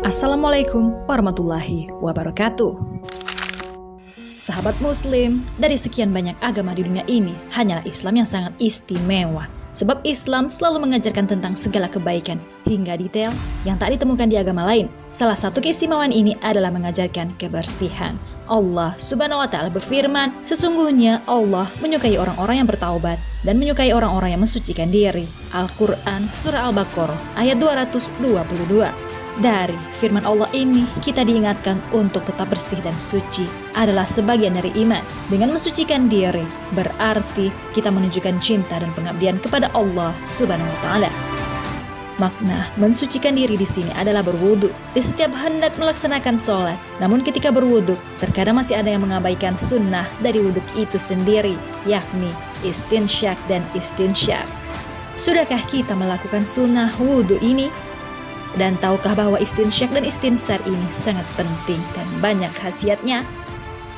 Assalamualaikum warahmatullahi wabarakatuh. Sahabat muslim, dari sekian banyak agama di dunia ini, hanyalah Islam yang sangat istimewa. Sebab Islam selalu mengajarkan tentang segala kebaikan hingga detail yang tak ditemukan di agama lain. Salah satu keistimewaan ini adalah mengajarkan kebersihan. Allah Subhanahu wa Ta'ala berfirman, sesungguhnya Allah menyukai orang-orang yang bertaubat dan menyukai orang-orang yang mensucikan diri. Al-Quran Surah Al-Baqarah ayat 222. Dari firman Allah ini, kita diingatkan untuk tetap bersih dan suci adalah sebagian dari iman. Dengan mensucikan diri, berarti kita menunjukkan cinta dan pengabdian kepada Allah Subhanahu wa Ta'ala. Makna mensucikan diri di sini adalah berwudu. Di setiap hendak melaksanakan sholat, namun ketika berwudu, terkadang masih ada yang mengabaikan sunnah dari wuduk itu sendiri, yakni istinsyak dan istinsyaq. Sudahkah kita melakukan sunnah wudu ini? Dan tahukah bahwa istinsyak dan istinsar ini sangat penting dan banyak khasiatnya?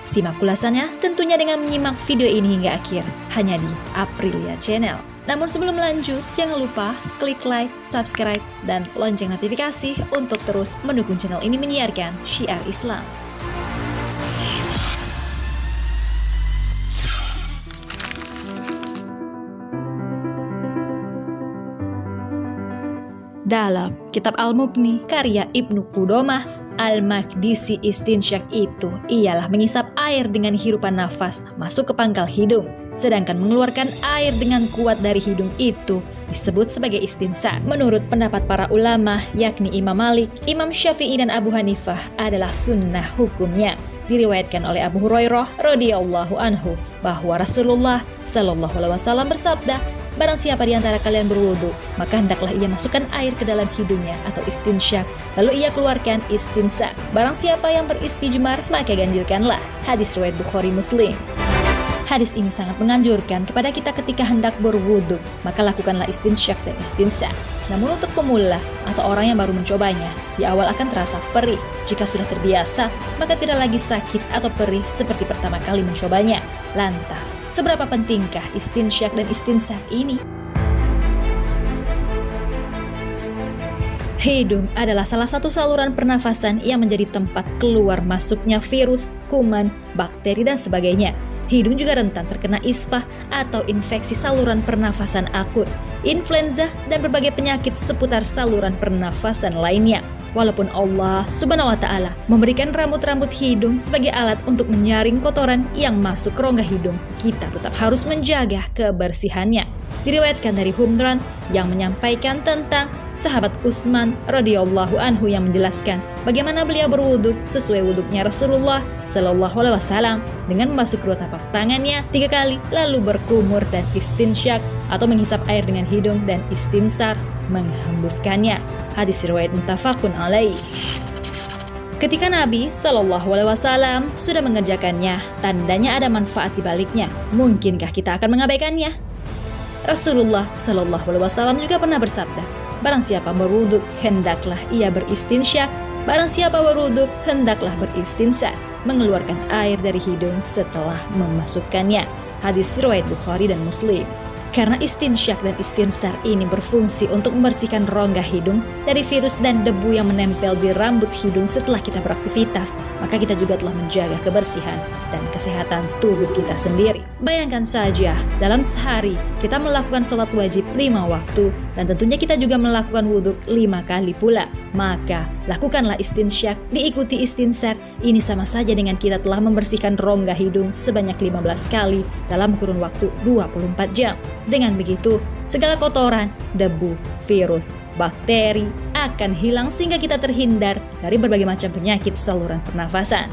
Simak ulasannya tentunya dengan menyimak video ini hingga akhir, hanya di Aprilia Channel. Namun sebelum lanjut, jangan lupa klik like, subscribe, dan lonceng notifikasi untuk terus mendukung channel ini menyiarkan syiar Islam. Dalam kitab Al-Mughni karya Ibnu Qudamah Al-Maqdisi, istinsyak itu ialah mengisap air dengan hirupan nafas masuk ke pangkal hidung, sedangkan mengeluarkan air dengan kuat dari hidung itu disebut sebagai istinsar. Menurut pendapat para ulama, yakni Imam Malik, Imam Syafi'i, dan Abu Hanifah, adalah sunnah hukumnya. Diriwayatkan oleh Abu Hurairah radhiyallahu anhu bahwa Rasulullah sallallahu alaihi wasallam bersabda, barang siapa di antara kalian berwudu, maka hendaklah ia masukkan air ke dalam hidungnya atau istinsyak, lalu ia keluarkan istinsar. Barang siapa yang beristijmar, maka ganjilkanlah. Hadis riwayat Bukhari Muslim. Hadis ini sangat menganjurkan kepada kita ketika hendak berwudu, maka lakukanlah istinsyak dan istinsar. Namun untuk pemula atau orang yang baru mencobanya, di awal akan terasa perih. Jika sudah terbiasa, maka tidak lagi sakit atau perih seperti pertama kali mencobanya. Lantas, seberapa pentingkah istinsyak dan istinsar ini? Hidung adalah salah satu saluran pernafasan yang menjadi tempat keluar masuknya virus, kuman, bakteri, dan sebagainya. Hidung juga rentan terkena ispa atau infeksi saluran pernafasan akut, influenza, dan berbagai penyakit seputar saluran pernafasan lainnya. Walaupun Allah Subhanahu wa Ta'ala memberikan rambut-rambut hidung sebagai alat untuk menyaring kotoran yang masuk ke rongga hidung, kita tetap harus menjaga kebersihannya. Diriwayatkan dari Humran yang menyampaikan tentang sahabat Utsman radhiyallahu anhu yang menjelaskan bagaimana beliau berwudu sesuai wuduknya Rasulullah sallallahu alaihi wasallam dengan membasuh kedua tapak tangannya 3 kali, lalu berkumur dan istinsyak atau menghisap air dengan hidung, dan istinsar menghembuskannya. Hadis riwayat muttafaqun alaih. Ketika Nabi Shallallahu Alaihi Wasallam sudah mengerjakannya, tandanya ada manfaat di baliknya. Mungkinkah kita akan mengabaikannya? Rasulullah Shallallahu Alaihi Wasallam juga pernah bersabda, barang siapa berwuduk, hendaklah ia beristinsyak. Barang siapa berwuduk, hendaklah beristinsar, mengeluarkan air dari hidung setelah memasukkannya. Hadis riwayat Bukhari dan Muslim. Karena istinsyak dan istinsar ini berfungsi untuk membersihkan rongga hidung dari virus dan debu yang menempel di rambut hidung setelah kita beraktivitas, maka kita juga telah menjaga kebersihan dan kesehatan tubuh kita sendiri. Bayangkan saja, dalam sehari kita melakukan sholat wajib 5 waktu, dan tentunya kita juga melakukan wudhu 5 kali pula. Maka lakukanlah istinsyak diikuti istinsar. Ini sama saja dengan kita telah membersihkan rongga hidung sebanyak 15 kali dalam kurun waktu 24 jam. Dengan begitu, segala kotoran, debu, virus, bakteri akan hilang sehingga kita terhindar dari berbagai macam penyakit saluran pernafasan.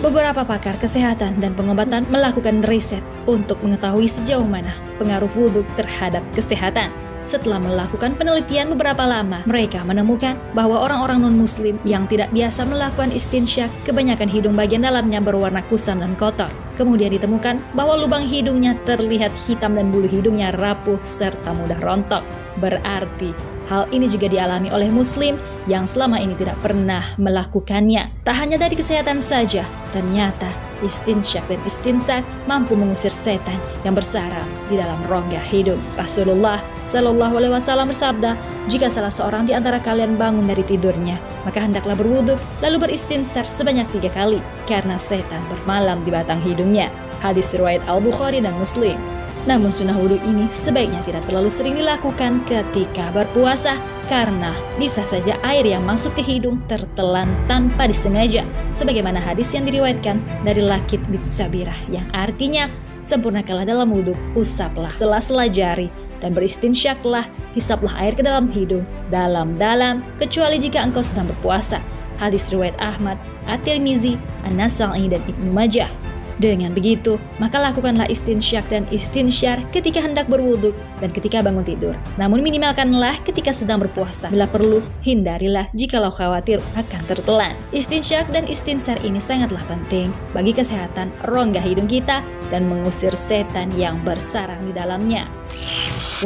Beberapa pakar kesehatan dan pengobatan melakukan riset untuk mengetahui sejauh mana pengaruh wudhu terhadap kesehatan. Setelah melakukan penelitian beberapa lama, mereka menemukan bahwa orang-orang non-muslim yang tidak biasa melakukan istinsyak, kebanyakan hidung bagian dalamnya berwarna kusam dan kotor. Kemudian ditemukan bahwa lubang hidungnya terlihat hitam dan bulu hidungnya rapuh serta mudah rontok. Berarti Hal ini juga dialami oleh muslim yang selama ini tidak pernah melakukannya. Tak hanya dari kesehatan saja, ternyata istinsyak dan istinsar mampu mengusir setan yang bersarang di dalam rongga hidung. Rasulullah Shallallahu Alaihi Wasallam bersabda, jika salah seorang di antara kalian bangun dari tidurnya, maka hendaklah berwudhu lalu beristinsar sebanyak 3 kali, karena setan bermalam di batang hidungnya. Hadis riwayat Al-Bukhari dan Muslim. Namun sunnah wudhu ini sebaiknya tidak terlalu sering dilakukan ketika berpuasa, karena bisa saja air yang masuk ke hidung tertelan tanpa disengaja, sebagaimana hadis yang diriwayatkan dari Lakit bin Sabirah yang artinya, sempurnakanlah dalam wudhu, usaplah sela-sela jari dan beristinsyaklah, hisaplah air ke dalam hidung dalam-dalam, kecuali jika engkau sedang berpuasa. Hadis riwayat Ahmad, At-Tirmizi, An-Nasa'i dan Ibnu Majah. Dengan begitu, maka lakukanlah istinsyak dan istinsyar ketika hendak berwudu dan ketika bangun tidur. Namun minimalkanlah ketika sedang berpuasa. Bila perlu, hindarilah jikalau khawatir akan tertelan. Istinsyak dan istinsar ini sangatlah penting bagi kesehatan rongga hidung kita dan mengusir setan yang bersarang di dalamnya.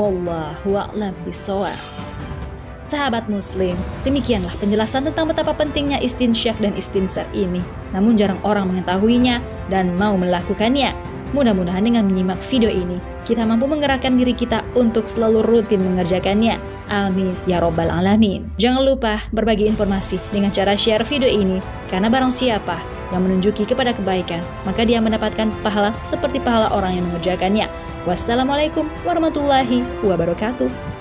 Wallahu a'lam bishawab. Sahabat muslim, demikianlah penjelasan tentang betapa pentingnya istinsyak dan istinsar ini. Namun jarang orang mengetahuinya dan mau melakukannya. Mudah-mudahan dengan menyimak video ini, kita mampu menggerakkan diri kita untuk selalu rutin mengerjakannya. Amin ya robbal alamin. Jangan lupa berbagi informasi dengan cara share video ini, karena barang siapa yang menunjuki kepada kebaikan, maka dia mendapatkan pahala seperti pahala orang yang mengerjakannya. Wassalamualaikum warahmatullahi wabarakatuh.